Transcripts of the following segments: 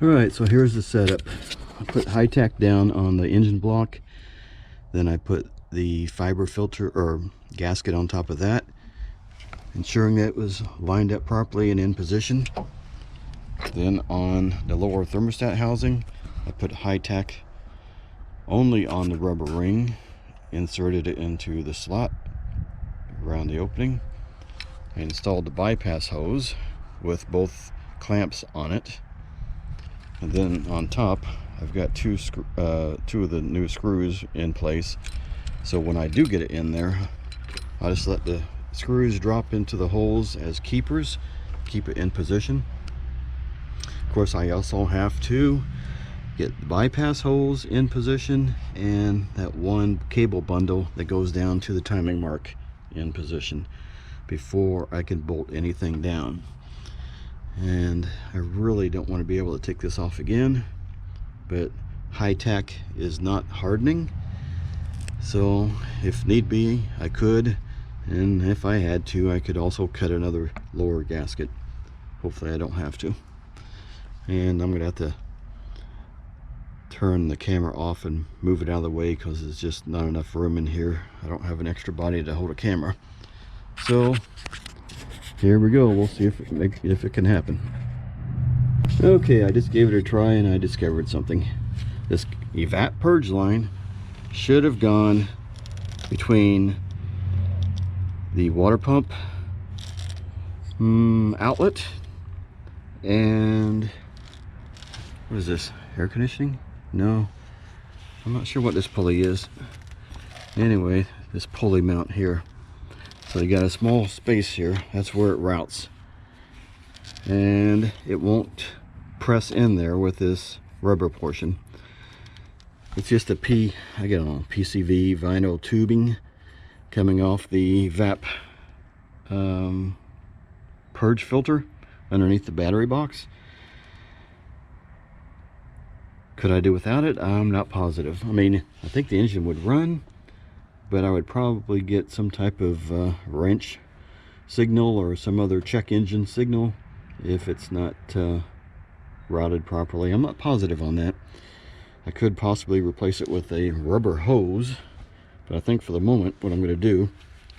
Alright, so here's the setup. I put high tack down on the engine block, then I put the fiber filter or gasket on top of that, ensuring that it was lined up properly and in position. Then on the lower thermostat housing, I put high tack only on the rubber ring, inserted it into the slot around the opening. I installed the bypass hose with both clamps on it. And then on top, I've got two of the new screws in place. So when I do get it in there, I just let the screws drop into the holes as keepers, keep it in position. Of course, I also have to get the bypass holes in position and that one cable bundle that goes down to the timing mark in position before I can bolt anything down. And I really don't want to be able to take this off again, but high tack is not hardening, so if need be I could, and if I had to I could also cut another lower gasket. Hopefully I don't have to. And I'm gonna have to turn the camera off and move it out of the way because there's just not enough room in here. I don't have an extra body to hold a camera. So here we go. We'll see if it can happen. Okay, I just gave it a try and I discovered something. This evap purge line should have gone between the water pump outlet and what is this? Air conditioning? No, I'm not sure what this pulley is. Anyway, this pulley mount here. So you got a small space here, that's where it routes. And it won't press in there with this rubber portion. It's just a PCV vinyl tubing coming off the VAP purge filter underneath the battery box. Could I do without it? I'm not positive. I mean, I think the engine would run, but I would probably get some type of wrench signal or some other check engine signal if it's not routed properly. I'm not positive on that. I could possibly replace it with a rubber hose, but I think for the moment what I'm going to do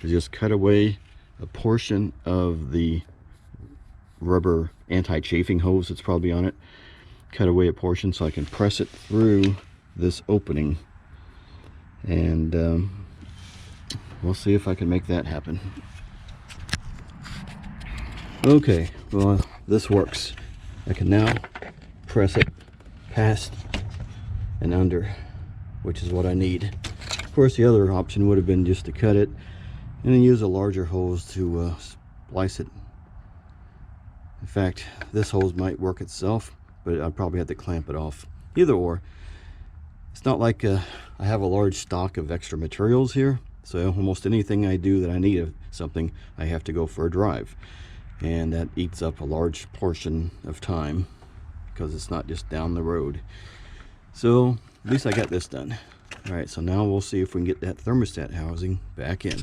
is just cut away a portion of the rubber anti-chafing hose that's probably on it. Cut away a portion so I can press it through this opening, and we'll see if I can make that happen. Okay, well, this works. I can now press it past and under, which is what I need. Of course, the other option would have been just to cut it and then use a larger hose to splice it. In fact, this hose might work itself, but I'd probably have to clamp it off. Either or. It's not like I have a large stock of extra materials here, so almost anything I do that I need of something, I have to go for a drive. And that eats up a large portion of time because it's not just down the road. So at least I got this done. Alright, so now we'll see if we can get that thermostat housing back in.